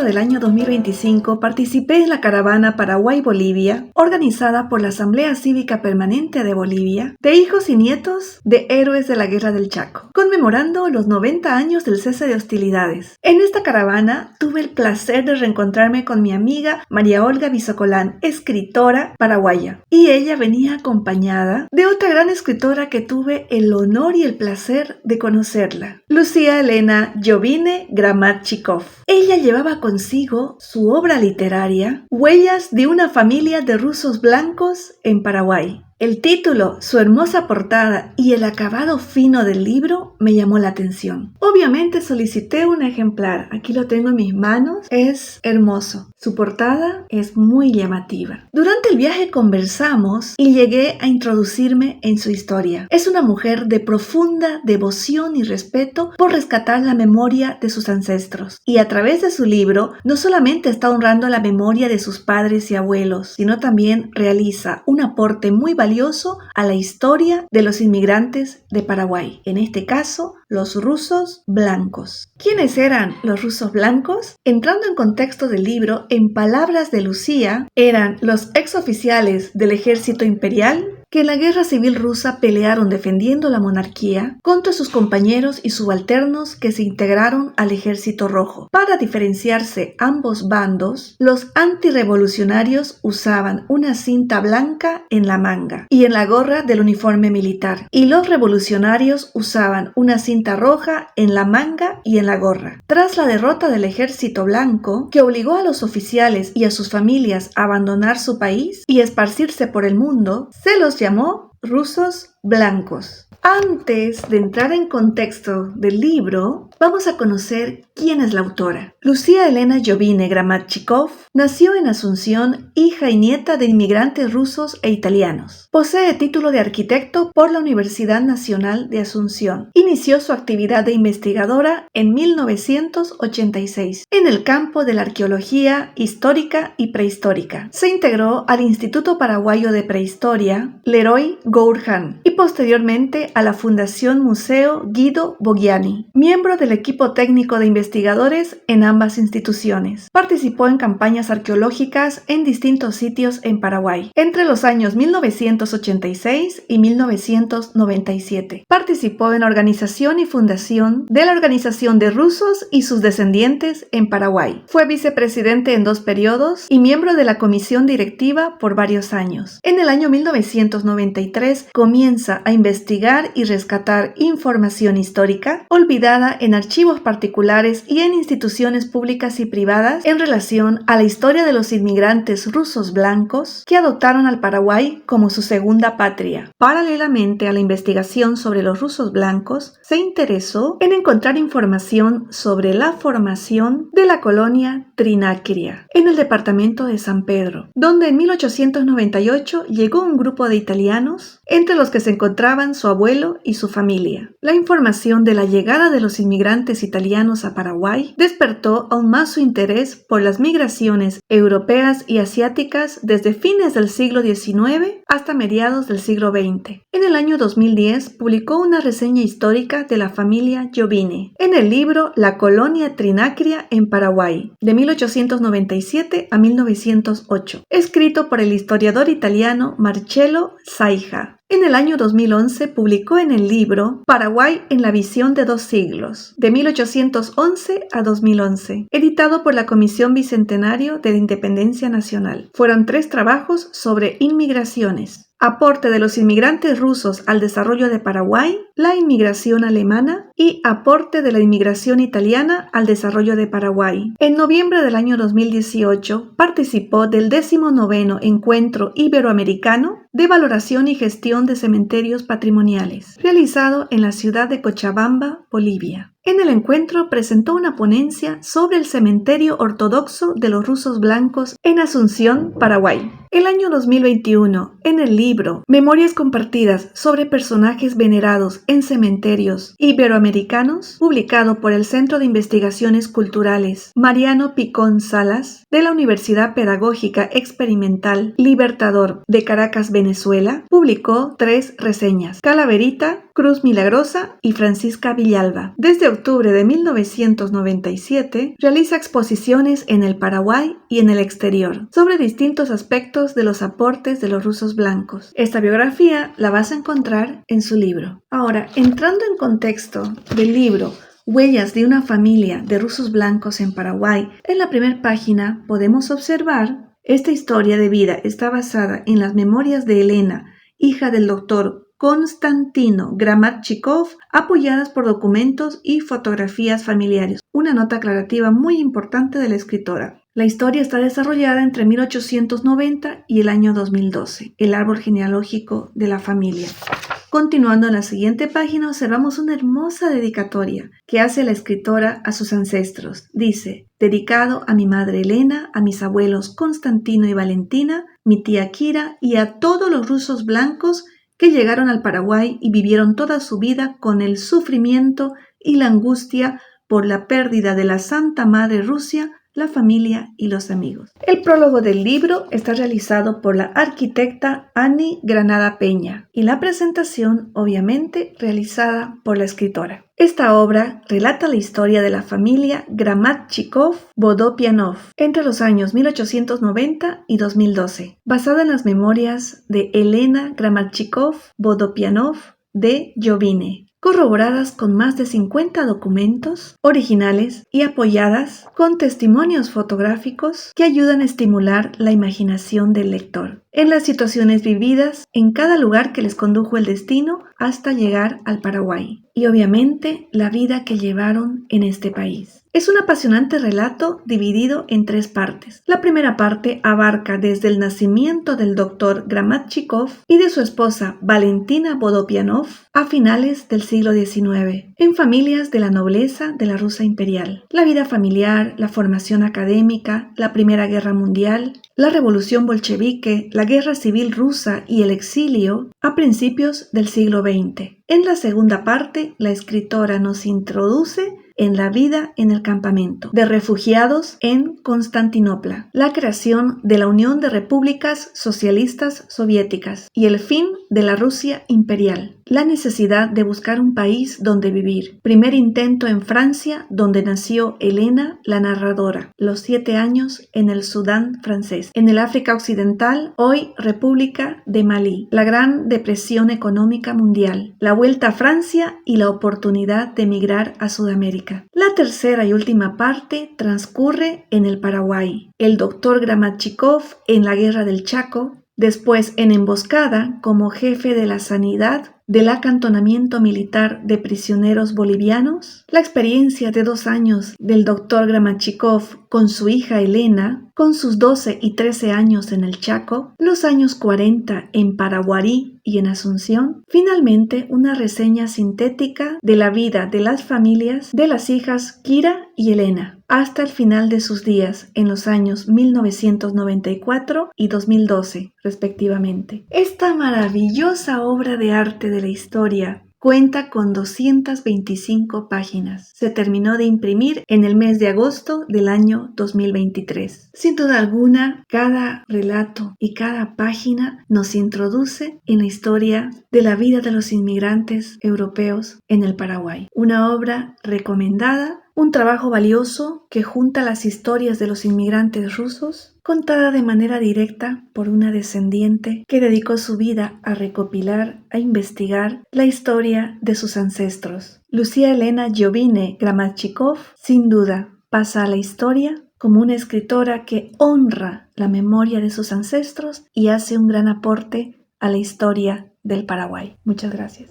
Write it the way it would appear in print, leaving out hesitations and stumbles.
del año 2025 participé en la caravana Paraguay-Bolivia, organizada por la Asamblea Cívica Permanente de Bolivia, de hijos y nietos de héroes de la Guerra del Chaco, conmemorando los 90 años del cese de hostilidades. En esta caravana tuve el placer de reencontrarme con mi amiga María Olga Bisocolán, escritora paraguaya, y ella venía acompañada de otra gran escritora que tuve el honor y el placer de conocerla, Lucía Elena Jovine Gramatchikov. Ella llevaba consigo su obra literaria, Huellas de una familia de rusos blancos en Paraguay. El título, su hermosa portada y el acabado fino del libro me llamó la atención. Obviamente solicité un ejemplar. Aquí lo tengo en mis manos. Es hermoso. Su portada es muy llamativa. Durante el viaje conversamos y llegué a introducirme en su historia. Es una mujer de profunda devoción y respeto por rescatar la memoria de sus ancestros. Y a través de su libro, no solamente está honrando la memoria de sus padres y abuelos, sino también realiza un aporte muy valioso a la historia de los inmigrantes de Paraguay, en este caso, los rusos blancos. ¿Quiénes eran los rusos blancos? Entrando en contexto del libro, en palabras de Lucía, eran los exoficiales del ejército imperial que en la guerra civil rusa pelearon defendiendo la monarquía contra sus compañeros y subalternos que se integraron al ejército rojo. Para diferenciarse ambos bandos, los antirrevolucionarios usaban una cinta blanca en la manga y en la gorra del uniforme militar, y los revolucionarios usaban una cinta roja en la manga y en la gorra. Tras la derrota del ejército blanco, que obligó a los oficiales y a sus familias a abandonar su país y esparcirse por el mundo, se los llamó rusos blancos. Antes de entrar en contexto del libro, vamos a conocer quién es la autora. Lucía Elena Jovine Gramatchikov nació en Asunción, hija y nieta de inmigrantes rusos e italianos. Posee título de arquitecto por la Universidad Nacional de Asunción. Inició su actividad de investigadora en 1986 en el campo de la arqueología histórica y prehistórica. Se integró al Instituto Paraguayo de Prehistoria, Leroy Gourhan, y posteriormente a la Fundación Museo Guido Bogiani, miembro del equipo técnico de investigadores en ambas instituciones. Participó en campañas arqueológicas en distintos sitios en Paraguay entre los años 1986 y 1997. Participó en organización y fundación de la Organización de Rusos y sus Descendientes en Paraguay. Fue vicepresidente en 2 periodos y miembro de la comisión directiva por varios años. En el año 1993 comienza a investigar y rescatar información histórica olvidada en archivos particulares y en instituciones públicas y privadas en relación a la historia de los inmigrantes rusos blancos que adoptaron al Paraguay como su segunda patria. Paralelamente a la investigación sobre los rusos blancos, se interesó en encontrar información sobre la formación de la colonia Trinacria en el departamento de San Pedro, donde en 1898 llegó un grupo de italianos, entre los que se encontraban su abuelo y su familia. La información de la llegada de los inmigrantes italianos a Paraguay despertó aún más su interés por las migraciones europeas y asiáticas desde fines del siglo XIX hasta mediados del siglo XX. En el año 2010 publicó una reseña histórica de la familia Jovine en el libro La colonia Trinacria en Paraguay, de 1897 a 1908, escrito por el historiador italiano Marcello Saija. En el año 2011 publicó en el libro Paraguay en la visión de 2 siglos, de 1811 a 2011, editado por la Comisión Bicentenario de la Independencia Nacional. Fueron 3 trabajos sobre inmigraciones: aporte de los inmigrantes rusos al desarrollo de Paraguay, la inmigración alemana y aporte de la inmigración italiana al desarrollo de Paraguay. En noviembre del año 2018 participó del 19º Encuentro Iberoamericano de Valoración y Gestión de Cementerios Patrimoniales, realizado en la ciudad de Cochabamba, Bolivia. En el encuentro presentó una ponencia sobre el cementerio ortodoxo de los rusos blancos en Asunción, Paraguay. El año 2021, en el libro Memorias compartidas sobre personajes venerados en cementerios iberoamericanos, publicado por el Centro de Investigaciones Culturales Mariano Picón Salas de la Universidad Pedagógica Experimental Libertador de Caracas, Venezuela, publicó 3 reseñas: Calaverita, Cruz Milagrosa y Francisca Villalba. Desde octubre de 1997 realiza exposiciones en el Paraguay y en el exterior sobre distintos aspectos de los aportes de los rusos blancos. Esta biografía la vas a encontrar en su libro. Ahora, entrando en contexto del libro Huellas de una familia de rusos blancos en Paraguay, en la primera página podemos observar esta historia de vida está basada en las memorias de Elena, hija del doctor Konstantino Gramatchikov, apoyadas por documentos y fotografías familiares. Una nota aclarativa muy importante de la escritora. La historia está desarrollada entre 1890 y el año 2012, el árbol genealógico de la familia. Continuando en la siguiente página observamos una hermosa dedicatoria que hace la escritora a sus ancestros. Dice: dedicado a mi madre Elena, a mis abuelos Constantino y Valentina, mi tía Kira y a todos los rusos blancos que llegaron al Paraguay y vivieron toda su vida con el sufrimiento y la angustia por la pérdida de la Santa Madre Rusia, la familia y los amigos. El prólogo del libro está realizado por la arquitecta Annie Granada Peña y la presentación, obviamente, realizada por la escritora. Esta obra relata la historia de la familia Gramatchikov-Vodopianov entre los años 1890 y 2012, basada en las memorias de Elena Gramatchikov-Vodopianov de Jovine, corroboradas con más de 50 documentos originales y apoyadas con testimonios fotográficos que ayudan a estimular la imaginación del lector en las situaciones vividas en cada lugar que les condujo el destino hasta llegar al Paraguay y obviamente la vida que llevaron en este país. Es un apasionante relato dividido en 3 partes. La primera parte abarca desde el nacimiento del doctor Gramatchikov y de su esposa Valentina Vodopianov a finales del siglo XIX, en familias de la nobleza de la Rusia imperial. La vida familiar, la formación académica, la Primera Guerra Mundial, la Revolución Bolchevique, la Guerra Civil Rusa y el exilio a principios del siglo XX. En la segunda parte, la escritora nos introduce en la vida en el campamento de refugiados en Constantinopla, la creación de la Unión de Repúblicas Socialistas Soviéticas y el fin de la Rusia imperial, la necesidad de buscar un país donde vivir, primer intento en Francia donde nació Elena, la narradora, los 7 años en el Sudán francés, en el África Occidental, hoy República de Malí, la Gran Depresión Económica Mundial, la vuelta a Francia y la oportunidad de emigrar a Sudamérica. La tercera y última parte transcurre en el Paraguay. El doctor Gramatchikov en la Guerra del Chaco, después en emboscada como jefe de la sanidad del acantonamiento militar de prisioneros bolivianos, la experiencia de 2 años del doctor Gramatchikov con su hija Elena, con sus 12 y 13 años en el Chaco, los años 40 en Paraguarí y en Asunción, finalmente una reseña sintética de la vida de las familias de las hijas Kira y Elena, hasta el final de sus días en los años 1994 y 2012, respectivamente. Esta maravillosa obra de arte de la historia cuenta con 225 páginas. Se terminó de imprimir en el mes de agosto del año 2023. Sin duda alguna, cada relato y cada página nos introduce en la historia de la vida de los inmigrantes europeos en el Paraguay. Una obra recomendada, un trabajo valioso que junta las historias de los inmigrantes rusos, contada de manera directa por una descendiente que dedicó su vida a recopilar, a investigar la historia de sus ancestros. Lucía Elena Jovine Gramatchikov, sin duda, pasa a la historia como una escritora que honra la memoria de sus ancestros y hace un gran aporte a la historia del Paraguay. Muchas gracias.